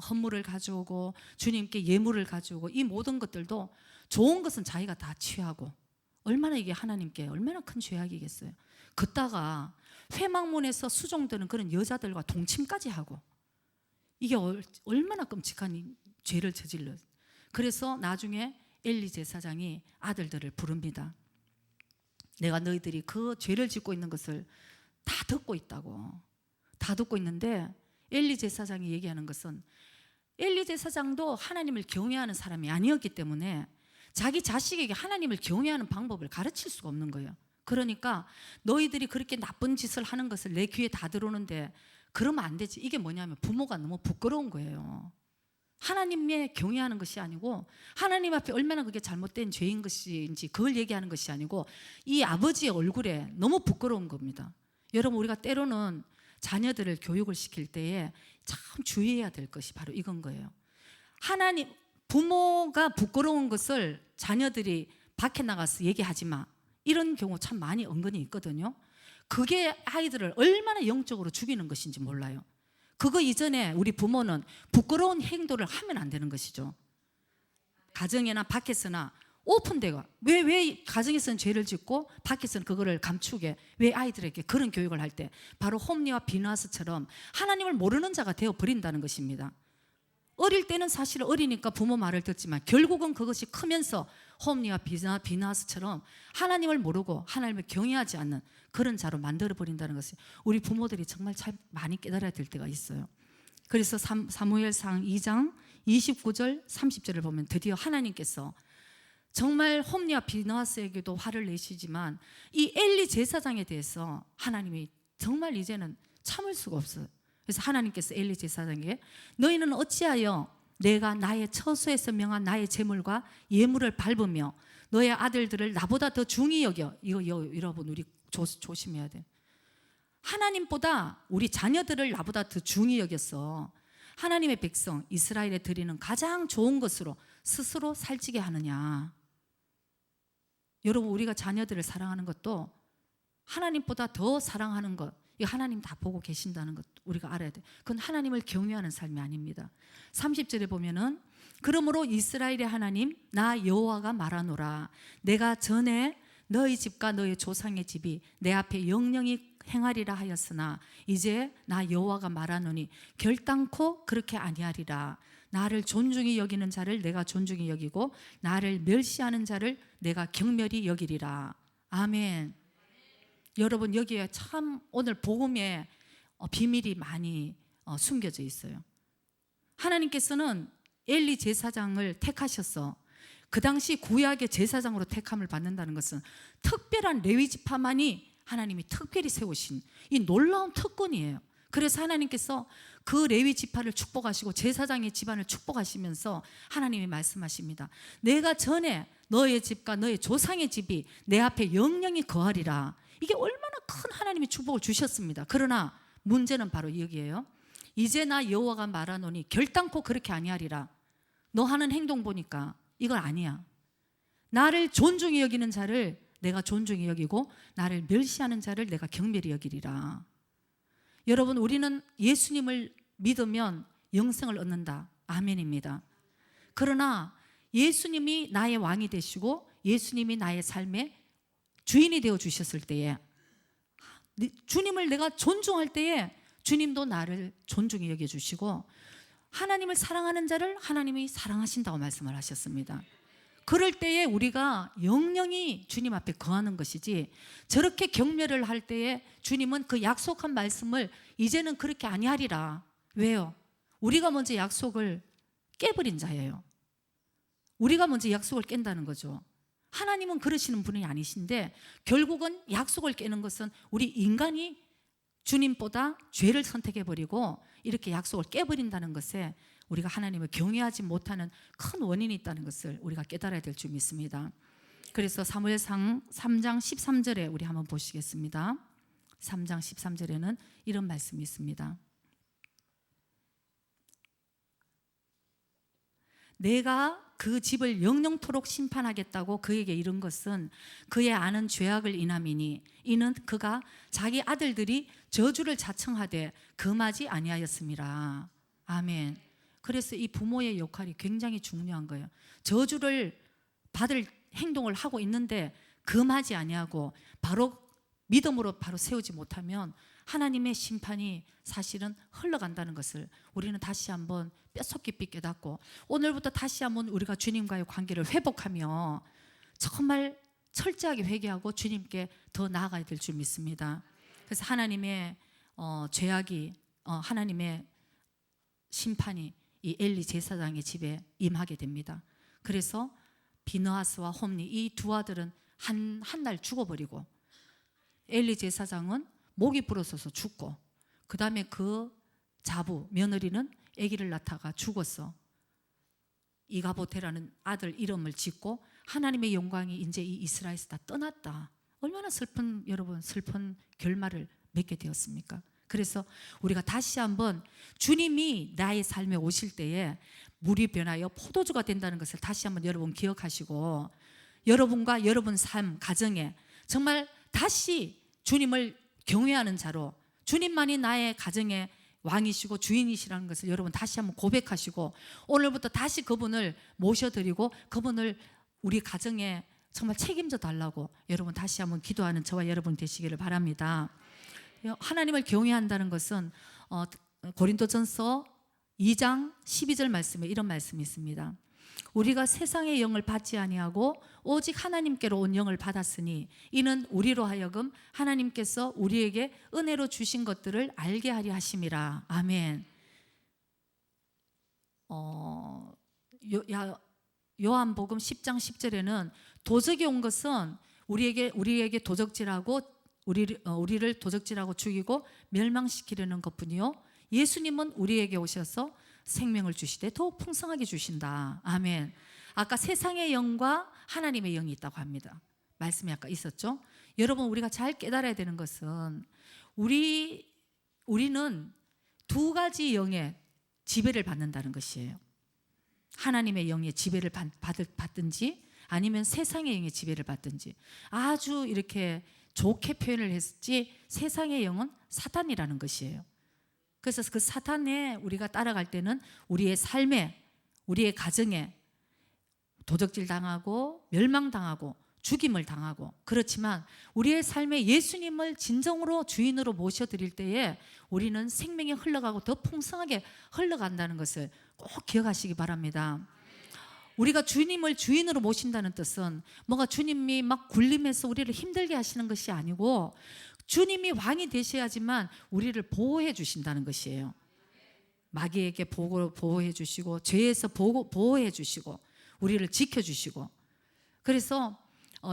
헌물을 가져오고 주님께 예물을 가져오고, 이 모든 것들도 좋은 것은 자기가 다 취하고, 얼마나 이게 하나님께 얼마나 큰 죄악이겠어요. 그따가 회막문에서 수종드는 그런 여자들과 동침까지 하고, 이게 얼마나 끔찍한 죄를 저질러. 그래서 나중에 엘리 제사장이 아들들을 부릅니다. 내가 너희들이 그 죄를 짓고 있는 것을 다 듣고 있다고. 다 듣고 있는데 엘리 제사장이 얘기하는 것은, 엘리 제사장도 하나님을 경외하는 사람이 아니었기 때문에 자기 자식에게 하나님을 경외하는 방법을 가르칠 수가 없는 거예요. 그러니까 너희들이 그렇게 나쁜 짓을 하는 것을 내 귀에 다 들어오는데 그러면 안 되지. 이게 뭐냐면 부모가 너무 부끄러운 거예요. 하나님에 경외하는 것이 아니고, 하나님 앞에 얼마나 그게 잘못된 죄인 것인지 그걸 얘기하는 것이 아니고, 이 아버지의 얼굴에 너무 부끄러운 겁니다. 여러분, 우리가 때로는 자녀들을 교육을 시킬 때에 참 주의해야 될 것이 바로 이건 거예요. 부모가 부끄러운 것을 자녀들이 밖에 나가서 얘기하지 마, 이런 경우 참 많이 은근히 있거든요. 그게 아이들을 얼마나 영적으로 죽이는 것인지 몰라요. 그거 이전에 우리 부모는 부끄러운 행동을 하면 안 되는 것이죠. 가정이나 밖에서나 오픈되고, 왜 가정에서는 죄를 짓고 밖에서는 그거를 감추게, 왜 아이들에게 그런 교육을 할 때 바로 홈리와 비느하스처럼 하나님을 모르는 자가 되어버린다는 것입니다. 어릴 때는 사실 어리니까 부모 말을 듣지만 결국은 그것이 크면서 홈리와 비느하스처럼 하나님을 모르고 하나님을 경외하지 않는 그런 자로 만들어버린다는 것을 우리 부모들이 정말 잘 많이 깨달아야 될 때가 있어요. 그래서 사무엘상 2장 29절 30절을 보면 드디어 하나님께서 정말 홈리와 비느하스에게도 화를 내시지만 이 엘리 제사장에 대해서 하나님이 정말 이제는 참을 수가 없어요. 그래서 하나님께서 엘리 제사장에게 너희는 어찌하여 내가 나의 처소에서 명한 나의 제물과 예물을 밟으며 너의 아들들을 나보다 더 중히 여겨. 이거 여러분 우리 조심해야 돼. 하나님보다 우리 자녀들을 나보다 더 중히 여겼어. 하나님의 백성 이스라엘에 드리는 가장 좋은 것으로 스스로 살찌게 하느냐. 여러분, 우리가 자녀들을 사랑하는 것도 하나님보다 더 사랑하는 것, 이 하나님 다 보고 계신다는 것 우리가 알아야 돼. 그건 하나님을 경외하는 삶이 아닙니다. 30절에 보면은 그러므로 이스라엘의 하나님 나 여호와가 말하노라. 내가 전에 너희 집과 너희 조상의 집이 내 앞에 영영히 행하리라 하였으나 이제 나 여호와가 말하노니 결단코 그렇게 아니하리라. 나를 존중히 여기는 자를 내가 존중히 여기고 나를 멸시하는 자를 내가 경멸히 여기리라. 아멘. 여러분, 여기에 참 오늘 복음에 비밀이 많이 숨겨져 있어요. 하나님께서는 엘리 제사장을 택하셨어. 그 당시 구약의 제사장으로 택함을 받는다는 것은 특별한 레위 지파만이 하나님이 특별히 세우신 이 놀라운 특권이에요. 그래서 하나님께서 그 레위 지파를 축복하시고 제사장의 집안을 축복하시면서 하나님이 말씀하십니다. 내가 전에 너의 집과 너의 조상의 집이 내 앞에 영영히 거하리라. 이게 얼마나 큰 하나님의 축복을 주셨습니다. 그러나 문제는 바로 여기에요. 이제 나 여호와가 말하노니 결단코 그렇게 아니하리라. 너 하는 행동 보니까 이건 아니야. 나를 존중히 여기는 자를 내가 존중히 여기고 나를 멸시하는 자를 내가 경멸히 여기리라. 여러분, 우리는 예수님을 믿으면 영생을 얻는다. 아멘입니다. 그러나 예수님이 나의 왕이 되시고 예수님이 나의 삶의 주인이 되어 주셨을 때에, 주님을 내가 존중할 때에 주님도 나를 존중히 여겨주시고 하나님을 사랑하는 자를 하나님이 사랑하신다고 말씀을 하셨습니다. 그럴 때에 우리가 영영히 주님 앞에 거하는 것이지, 저렇게 경멸을 할 때에 주님은 그 약속한 말씀을 이제는 그렇게 아니하리라. 왜요? 우리가 먼저 약속을 깨버린 자예요. 우리가 먼저 약속을 깬다는 거죠. 하나님은 그러시는 분이 아니신데 결국은 약속을 깨는 것은 우리 인간이 주님보다 죄를 선택해버리고 이렇게 약속을 깨버린다는 것에 우리가 하나님을 경외하지 못하는 큰 원인이 있다는 것을 우리가 깨달아야 될 줄 믿습니다. 그래서 사무엘상 3장 13절에 우리 한번 보시겠습니다. 3장 13절에는 이런 말씀이 있습니다. 내가 그 집을 영영토록 심판하겠다고 그에게 이른 것은 그의 아는 죄악을 인함이니 이는 그가 자기 아들들이 저주를 자청하되 금하지 아니하였음이라. 아멘. 그래서 이 부모의 역할이 굉장히 중요한 거예요. 저주를 받을 행동을 하고 있는데 금하지 아니하고 바로 믿음으로 바로 세우지 못하면 하나님의 심판이 사실은 흘러간다는 것을 우리는 다시 한번 뼛속 깊이 깨닫고 오늘부터 다시 한번 우리가 주님과의 관계를 회복하며 정말 철저하게 회개하고 주님께 더 나아가야 될 줄 믿습니다. 그래서 하나님의 죄악이 하나님의 심판이 이 엘리 제사장의 집에 임하게 됩니다. 그래서 비느하스와 홈리 이 두 아들은 한 날 죽어버리고 엘리 제사장은 목이 부러져서 죽고 그 다음에 그 자부 며느리는 아기를 낳다가 죽었어. 이가보테라는 아들 이름을 짓고 하나님의 영광이 이제 이 이스라엘에서 다 떠났다. 얼마나 슬픈 여러분 슬픈 결말을 맺게 되었습니까? 그래서 우리가 다시 한번 주님이 나의 삶에 오실 때에 물이 변하여 포도주가 된다는 것을 다시 한번 여러분 기억하시고 여러분과 여러분 삶 가정에 정말 다시 주님을 경외하는 자로 주님만이 나의 가정의 왕이시고 주인이시라는 것을 여러분 다시 한번 고백하시고 오늘부터 다시 그분을 모셔드리고 그분을 우리 가정에 정말 책임져 달라고 여러분 다시 한번 기도하는 저와 여러분 되시기를 바랍니다. 하나님을 경외한다는 것은 고린도전서 2장 12절 말씀에 이런 말씀이 있습니다. 우리가 세상의 영을 받지 아니하고 오직 하나님께로 온 영을 받았으니 이는 우리로 하여금 하나님께서 우리에게 은혜로 주신 것들을 알게 하려 하심이라. 아멘. 요한복음 10장 10절에는 도적이 온 것은 우리에게 도적질하고 우리를 도적질하고 죽이고 멸망시키려는 것뿐이요 예수님은 우리에게 오셔서 생명을 주시되 더욱 풍성하게 주신다. 아멘. 아까 세상의 영과 하나님의 영이 있다고 합니다. 말씀이 아까 있었죠. 여러분 우리가 잘 깨달아야 되는 것은 우리는 두 가지 영의 지배를 받는다는 것이에요. 하나님의 영의 지배를 받든지 아니면 세상의 영의 지배를 받든지 아주 이렇게 좋게 표현을 했지 세상의 영은 사탄이라는 것이에요. 그래서 그 사탄에 우리가 따라갈 때는 우리의 삶에 우리의 가정에 도적질 당하고 멸망당하고 죽임을 당하고 그렇지만 우리의 삶에 예수님을 진정으로 주인으로 모셔드릴 때에 우리는 생명이 흘러가고 더 풍성하게 흘러간다는 것을 꼭 기억하시기 바랍니다. 우리가 주님을 주인으로 모신다는 뜻은 뭔가 주님이 막 굴림해서 우리를 힘들게 하시는 것이 아니고 주님이 왕이 되셔야지만 우리를 보호해 주신다는 것이에요. 마귀에게 보호해 주시고 죄에서 보호해 주시고 우리를 지켜주시고 그래서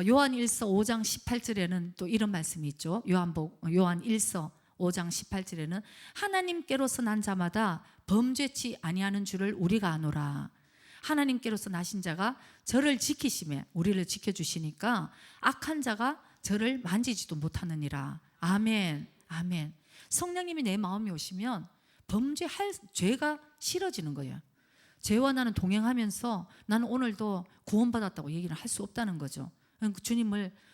요한 1서 5장 18절에는 또 이런 말씀이 있죠. 요한 1서 5장 18절에는 하나님께로서 난 자마다 범죄치 아니하는 줄을 우리가 아노라. 하나님께로서 나신 자가 저를 지키심에 우리를 지켜주시니까 악한 자가 저를 만지지도 못하느니라. 아멘. 아멘. 성령님이 내 마음에 오시면 범죄할 죄가 싫어지는 거예요. 죄와 나는 동행하면서 나는 오늘도 구원받았다고 얘기를 할 수 없다는 거죠.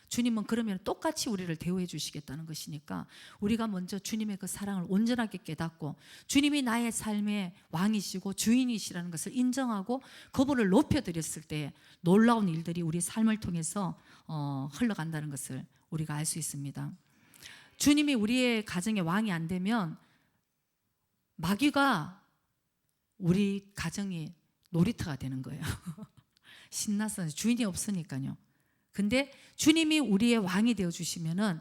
주님은 그러면 똑같이 우리를 대우해 주시겠다는 것이니까 우리가 먼저 주님의 그 사랑을 온전하게 깨닫고 주님이 나의 삶의 왕이시고 주인이시라는 것을 인정하고 그분을 높여드렸을 때 놀라운 일들이 우리 삶을 통해서 흘러간다는 것을 우리가 알 수 있습니다. 주님이 우리의 가정의 왕이 안 되면 마귀가 우리 가정이 놀이터가 되는 거예요. 신나서 주인이 없으니까요. 근데 주님이 우리의 왕이 되어주시면은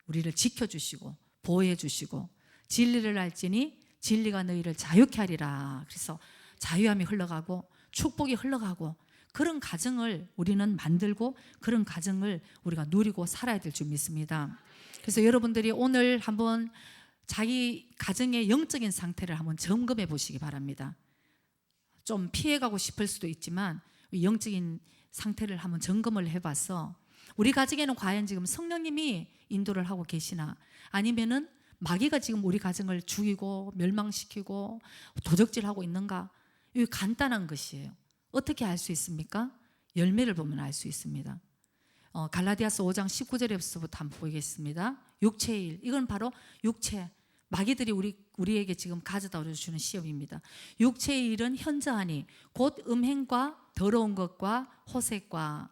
우리를 지켜주시고 보호해주시고 진리를 알지니 진리가 너희를 자유케 하리라. 그래서 자유함이 흘러가고 축복이 흘러가고 그런 가정을 우리는 만들고 그런 가정을 우리가 누리고 살아야 될 줄 믿습니다. 그래서 여러분들이 오늘 한번 자기 가정의 영적인 상태를 한번 점검해 보시기 바랍니다. 좀 피해가고 싶을 수도 있지만 영적인 상태를 한번 점검을 해봐서 우리 가정에는 과연 지금 성령님이 인도를 하고 계시나, 아니면은 마귀가 지금 우리 가정을 죽이고 멸망시키고 도적질하고 있는가? 이거 간단한 것이에요. 어떻게 알 수 있습니까? 열매를 보면 알 수 있습니다. 갈라디아서 5장 19절에서부터 한번 보겠습니다. 육체의 일, 이건 바로 육체, 마귀들이 우리에게 지금 가져다 주는 시험입니다. 육체의 일은 현저하니 곧 음행과 더러운 것과 호색과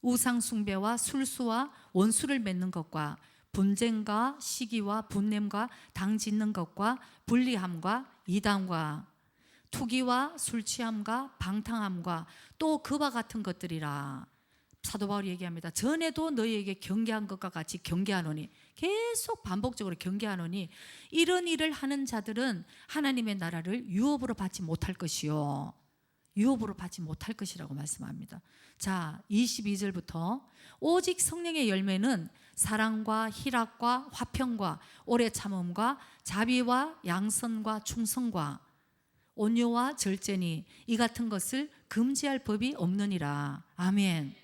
우상 숭배와 술수와 원수를 맺는 것과 분쟁과 시기와 분냄과 당 짓는 것과 불리함과 이단과 투기와 술 취함과 방탕함과 또 그와 같은 것들이라. 사도 바울이 얘기합니다. 전에도 너희에게 경계한 것과 같이 경계하노니, 계속 반복적으로 경계하노니 이런 일을 하는 자들은 하나님의 나라를 유업으로 받지 못할 것이요, 유업으로 받지 못할 것이라고 말씀합니다. 자, 22절부터 오직 성령의 열매는 사랑과 희락과 화평과 오래 참음과 자비와 양선과 충성과 온유와 절제니 이 같은 것을 금지할 법이 없느니라. 아멘.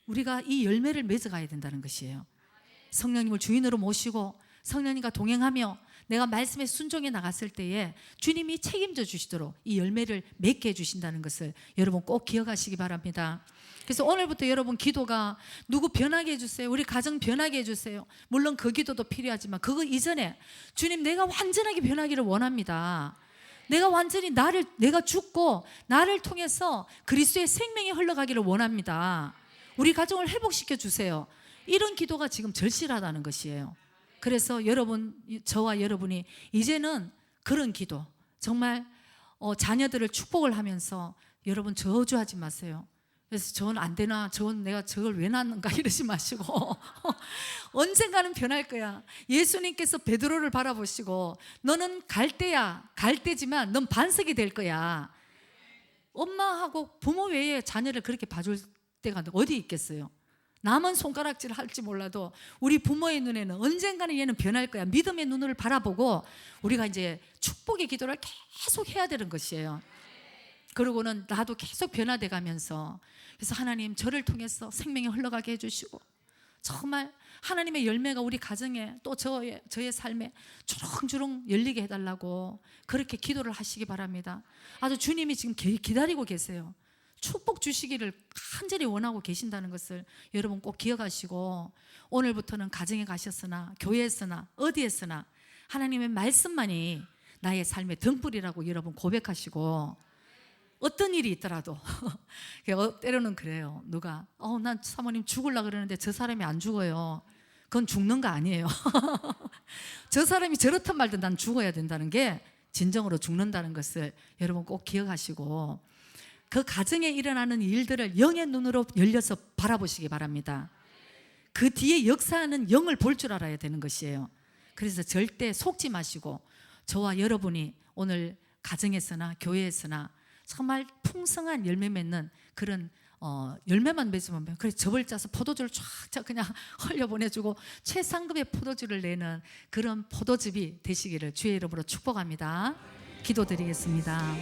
우리가 이 열매를 맺어가야 된다는 것이에요. 성령님을 주인으로 모시고 성령님과 동행하며 내가 말씀에 순종해 나갔을 때에 주님이 책임져 주시도록 이 열매를 맺게 해주신다는 것을 여러분 꼭 기억하시기 바랍니다. 그래서 오늘부터 여러분 기도가 누구 변하게 해주세요, 우리 가정 변하게 해주세요, 물론 그 기도도 필요하지만 그거 이전에 주님 내가 완전하게 변하기를 원합니다. 내가 완전히 내가 죽고 나를 통해서 그리스도의 생명이 흘러가기를 원합니다. 우리 가정을 회복시켜 주세요. 이런 기도가 지금 절실하다는 것이에요. 그래서 저와 여러분이 이제는 그런 기도, 정말 자녀들을 축복을 하면서 여러분 저주하지 마세요. 그래서 저건 안 되나, 내가 저걸 왜 낳는가 이러지 마시고 언젠가는 변할 거야. 예수님께서 베드로를 바라보시고 너는 갈대지만 넌 반석이 될 거야. 엄마하고 부모 외에 자녀를 그렇게 봐줄 때가 어디 있겠어요? 남은 손가락질 할지 몰라도 우리 부모의 눈에는 언젠가는 얘는 변할 거야. 믿음의 눈을 바라보고 우리가 이제 축복의 기도를 계속 해야 되는 것이에요. 그러고는 나도 계속 변화돼 가면서, 그래서 하나님 저를 통해서 생명이 흘러가게 해주시고 정말 하나님의 열매가 우리 가정에 또 저의 삶에 주렁주렁 열리게 해달라고 그렇게 기도를 하시기 바랍니다. 아주 주님이 지금 기다리고 계세요. 축복 주시기를 간절히 원하고 계신다는 것을 여러분 꼭 기억하시고, 오늘부터는 가정에 가셨으나 교회에서나 어디에서나 하나님의 말씀만이 나의 삶의 등불이라고 여러분 고백하시고, 어떤 일이 있더라도 때로는 그래요. 누가 난 사모님 죽으려고 그러는데 저 사람이 안 죽어요. 그건 죽는 거 아니에요. 저 사람이 저렇단 말든 난 죽어야 된다는 게 진정으로 죽는다는 것을 여러분 꼭 기억하시고, 그 가정에 일어나는 일들을 영의 눈으로 열려서 바라보시기 바랍니다. 그 뒤에 역사하는 영을 볼 줄 알아야 되는 것이에요. 그래서 절대 속지 마시고 저와 여러분이 오늘 가정에서나 교회에서나 정말 풍성한 열매 맺는 그런 열매만 맺으면, 그래서 접을 짜서 포도주를 쫙 그냥 흘려보내주고 최상급의 포도주를 내는 그런 포도즙이 되시기를 주의 이름으로 축복합니다. 기도드리겠습니다.